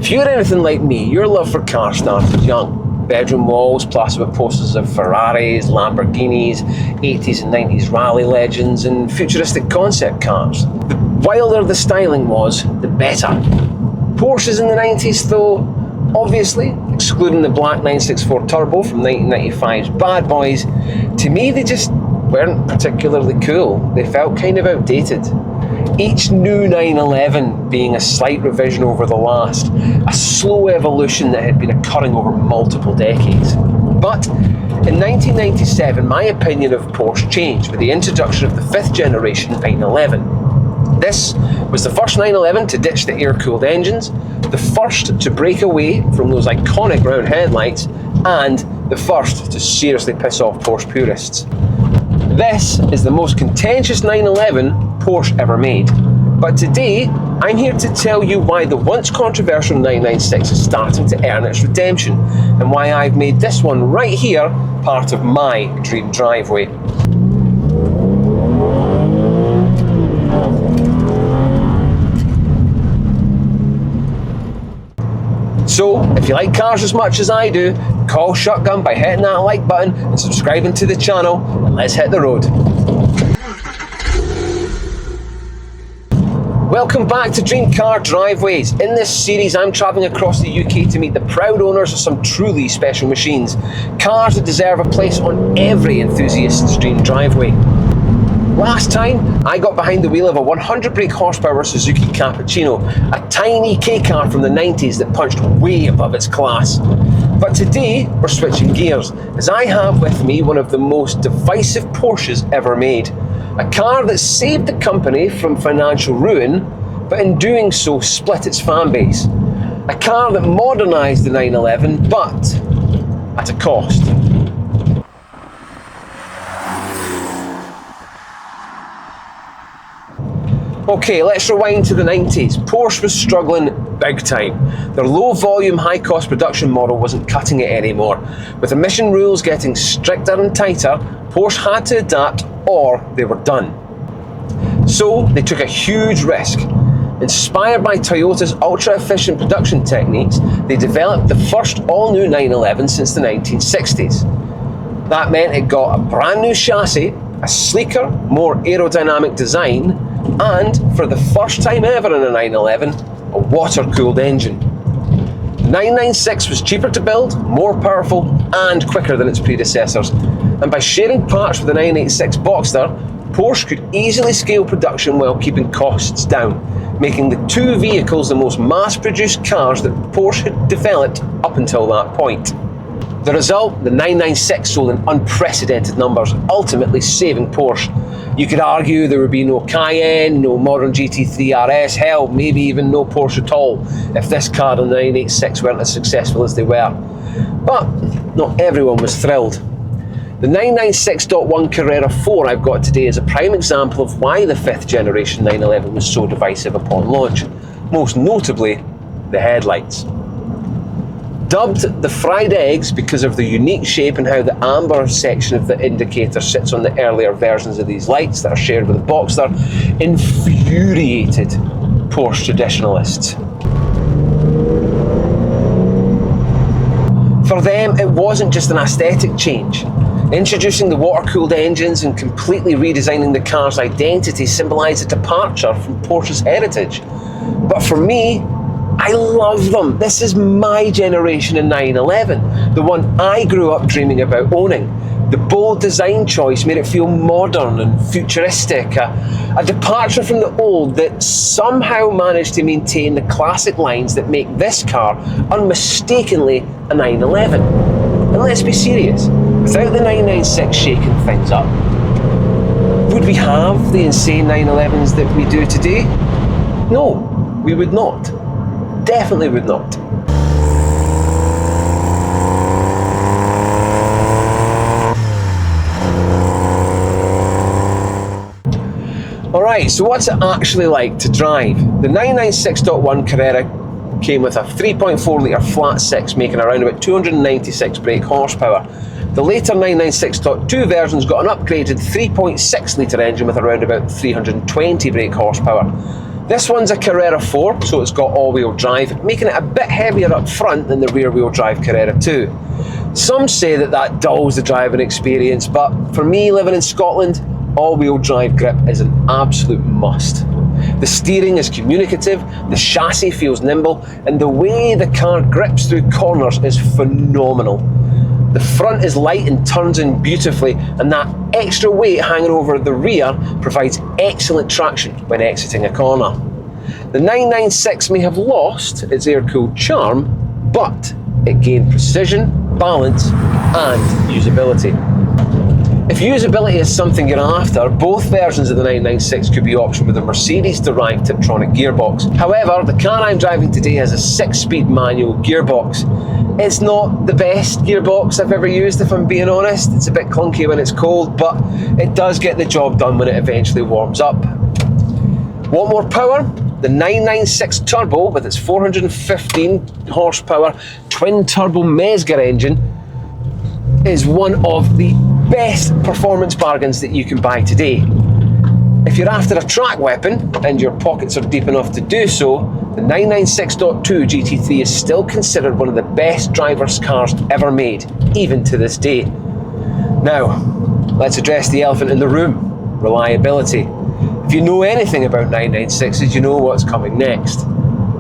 If you're anything like me, your love for cars started young. Bedroom walls plastered with posters of Ferraris, Lamborghinis, 80s and 90s rally legends, and futuristic concept cars. The wilder the styling was, the better. Porsches in the 90s, though, obviously, excluding the black 964 Turbo from 1995's Bad Boys, to me they just weren't particularly cool. They felt kind of outdated. Each new 911 being a slight revision over the last, a slow evolution that had been occurring over multiple decades. But in 1997, my opinion of Porsche changed with the introduction of the 5th generation 911. This was the first 911 to ditch the air-cooled engines, the first to break away from those iconic round headlights, and the first to seriously piss off Porsche purists. This is the most contentious 911 Porsche ever made. But today, I'm here to tell you why the once controversial 996 is starting to earn its redemption, and why I've made this one right here part of my dream driveway. So, if you like cars as much as I do, call shotgun by hitting that like button and subscribing to the channel, and let's hit the road. Welcome back to Dream Car Driveways. In this series, I'm travelling across the UK to meet the proud owners of some truly special machines. Cars that deserve a place on every enthusiast's dream driveway. Last time, I got behind the wheel of a 100 brake horsepower Suzuki Cappuccino, a tiny K car from the 90s that punched way above its class. But today, we're switching gears, as I have with me one of the most divisive Porsches ever made. A car that saved the company from financial ruin, but in doing so split its fan base. A car that modernised the 911, but at a cost. Okay, let's rewind to the 90s. Porsche was struggling big time. Their low volume, high cost production model wasn't cutting it anymore. With emission rules getting stricter and tighter, Porsche had to adapt or they were done. So they took a huge risk. Inspired by Toyota's ultra-efficient production techniques, they developed the first all-new 911 since the 1960s. That meant it got a brand new chassis, a sleeker, more aerodynamic design, and for the first time ever in a 911, a water-cooled engine. The 996 was cheaper to build, more powerful, and quicker than its predecessors. And by sharing parts with the 986 Boxster, Porsche could easily scale production while keeping costs down, making the two vehicles the most mass-produced cars that Porsche had developed up until that point. The result, the 996 sold in unprecedented numbers, ultimately saving Porsche. You could argue there would be no Cayenne, no modern GT3 RS, hell, maybe even no Porsche at all, if this car and the 986 weren't as successful as they were. But not everyone was thrilled. The 996.1 Carrera 4 I've got today is a prime example of why the 5th generation 911 was so divisive upon launch, most notably the headlights. Dubbed the fried eggs because of the unique shape and how the amber section of the indicator sits on the earlier versions of these lights that are shared with the Boxster, infuriated Porsche traditionalists. For them, it wasn't just an aesthetic change. Introducing the water-cooled engines and completely redesigning the car's identity symbolised a departure from Porsche's heritage. But for me, I love them. This is my generation in 911, the one I grew up dreaming about owning. The bold design choice made it feel modern and futuristic, a departure from the old that somehow managed to maintain the classic lines that make this car unmistakably a 911. And let's be serious, without the 996 shaking things up, would we have the insane 911s that we do today? No, we would not. Definitely would not. Alright, so what's it actually like to drive? The 996.1 Carrera came with a 3.4 litre flat six, making around about 296 brake horsepower. The later 996.2 versions got an upgraded 3.6 litre engine with around about 320 brake horsepower. This one's a Carrera 4, so it's got all-wheel drive, making it a bit heavier up front than the rear-wheel drive Carrera 2. Some say that dulls the driving experience, but for me, living in Scotland, all-wheel drive grip is an absolute must. The steering is communicative, the chassis feels nimble, and the way the car grips through corners is phenomenal. The front is light and turns in beautifully, and that extra weight hanging over the rear provides excellent traction when exiting a corner. The 996 may have lost its air-cooled charm, but it gained precision, balance, and usability. If usability is something you're after, both versions of the 996 could be optioned with a Mercedes-derived Tiptronic gearbox. However, the car I'm driving today has a 6-speed manual gearbox. It's not the best gearbox I've ever used, if I'm being honest. It's a bit clunky when it's cold, but it does get the job done when it eventually warms up. Want more power? The 996 Turbo, with its 415 horsepower twin-turbo Mezger engine, is one of the best performance bargains that you can buy today. If you're after a track weapon and your pockets are deep enough to do so, the 996.2 GT3 is still considered one of the best driver's cars ever made, even to this day. Now, let's address the elephant in the room: reliability. If you know anything about 996s, you know what's coming next.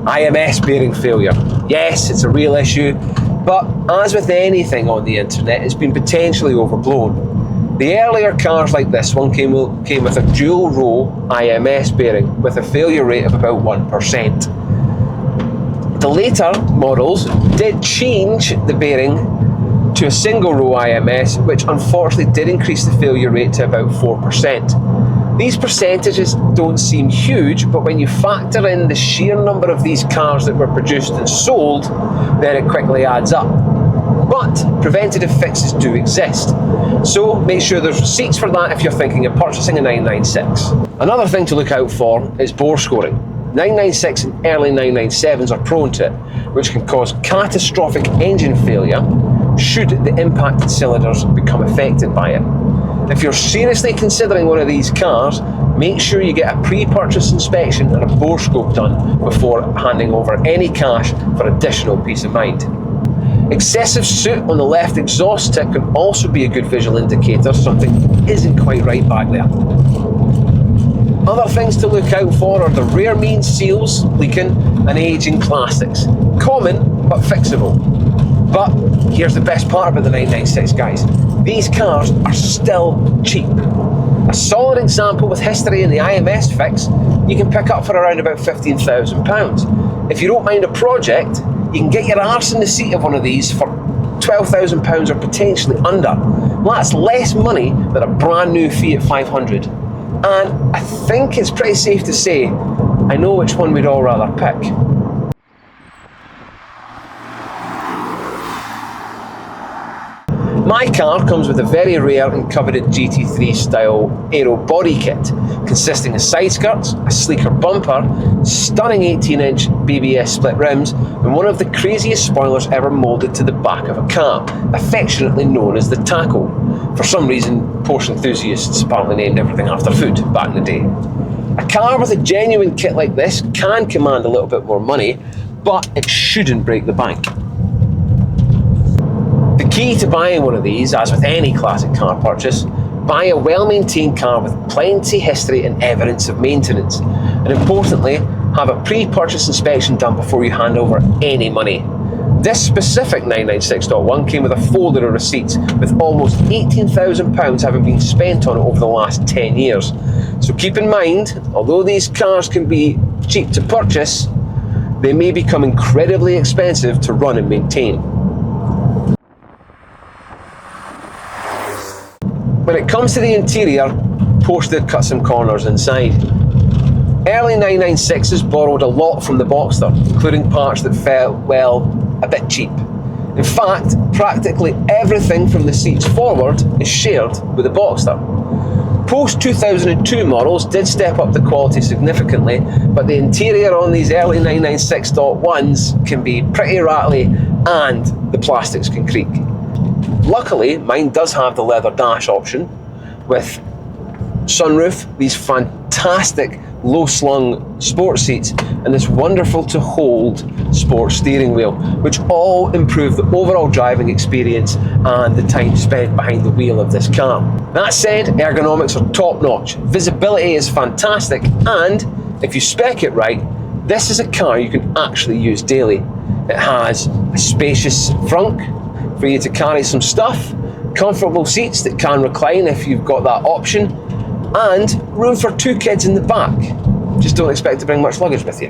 IMS bearing failure. Yes, it's a real issue, but as with anything on the internet, it's been potentially overblown. The earlier cars like this one came with a dual row IMS bearing with a failure rate of about 1%. The later models did change the bearing to a single row IMS, which unfortunately did increase the failure rate to about 4%. These percentages don't seem huge, but when you factor in the sheer number of these cars that were produced and sold, then it quickly adds up. But preventative fixes do exist, so make sure there's receipts for that if you're thinking of purchasing a 996. Another thing to look out for is bore scoring. 996 and early 997s are prone to it, which can cause catastrophic engine failure should the impacted cylinders become affected by it. If you're seriously considering one of these cars, make sure you get a pre-purchase inspection and a bore scope done before handing over any cash for additional peace of mind. Excessive soot on the left exhaust tip can also be a good visual indicator something isn't quite right back there. Other things to look out for are the rear main seals leaking and aging plastics. Common, but fixable. But here's the best part about the 996, guys. These cars are still cheap. A solid example with history in the IMS fix, you can pick up for around about £15,000. If you don't mind a project, you can get your arse in the seat of one of these for £12,000 or potentially under. Well, that's less money than a brand new Fiat 500. And I think it's pretty safe to say, I know which one we'd all rather pick. My car comes with a very rare and coveted GT3 style aero body kit, consisting of side skirts, a sleeker bumper, stunning 18-inch BBS split rims, and one of the craziest spoilers ever moulded to the back of a car, affectionately known as the taco. For some reason, Porsche enthusiasts apparently named everything after food back in the day. A car with a genuine kit like this can command a little bit more money, but it shouldn't break the bank. The key to buying one of these, as with any classic car purchase, buy a well-maintained car with plenty history and evidence of maintenance, and importantly, have a pre-purchase inspection done before you hand over any money. This specific 996.1 came with a folder of receipts, with almost £18,000 having been spent on it over the last 10 years. So keep in mind, although these cars can be cheap to purchase, they may become incredibly expensive to run and maintain. When it comes to the interior, Porsche did cut some corners inside. Early 996s borrowed a lot from the Boxster, including parts that felt, well, a bit cheap. In fact, practically everything from the seats forward is shared with the Boxster. Post-2002 models did step up the quality significantly, but the interior on these early 996.1s can be pretty rattly and the plastics can creak. Luckily, mine does have the leather dash option with sunroof, these fantastic low-slung sports seats, and this wonderful to hold sports steering wheel, which all improve the overall driving experience and the time spent behind the wheel of this car. That said, ergonomics are top-notch, visibility is fantastic, and if you spec it right, this is a car you can actually use daily. It has a spacious front for you to carry some stuff, comfortable seats that can recline if you've got that option, and room for 2 kids in the back. Just don't expect to bring much luggage with you.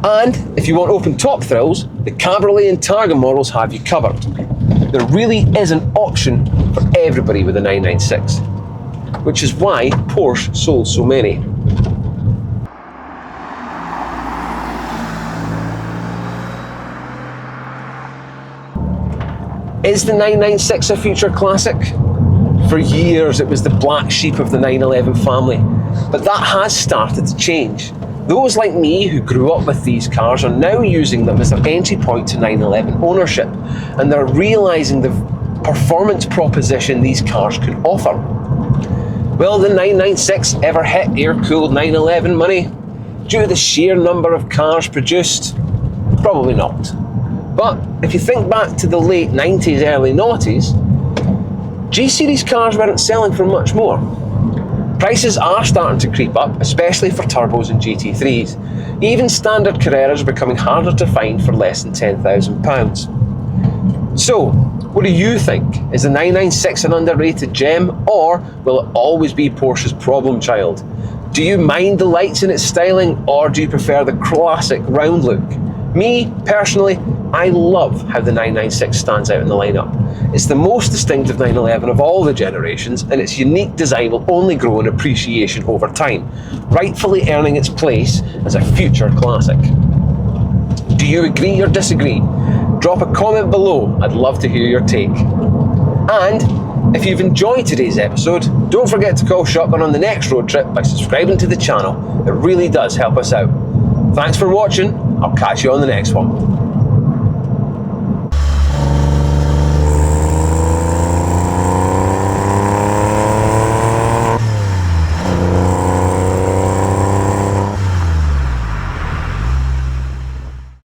And if you want open top thrills, the Cabriolet and Targa models have you covered. There really is an option for everybody with a 996, which is why Porsche sold so many. Is the 996 a future classic? For years it was the black sheep of the 911 family, but that has started to change. Those like me who grew up with these cars are now using them as their entry point to 911 ownership, and they're realising the performance proposition these cars can offer. Will the 996 ever hit air-cooled 911 money? Due to the sheer number of cars produced? Probably not. But if you think back to the late 90s, early noughties, G-Series cars weren't selling for much more. Prices are starting to creep up, especially for turbos and GT3s. Even standard Carreras are becoming harder to find for less than £10,000. So, what do you think? Is the 996 an underrated gem, or will it always be Porsche's problem child? Do you mind the lights in its styling, or do you prefer the classic round look? Me, personally, I love how the 996 stands out in the lineup. It's the most distinctive 911 of all the generations, and its unique design will only grow in appreciation over time, rightfully earning its place as a future classic. Do you agree or disagree? Drop a comment below, I'd love to hear your take. And if you've enjoyed today's episode, don't forget to call shotgun on the next road trip by subscribing to the channel. It really does help us out. Thanks for watching, I'll catch you on the next one.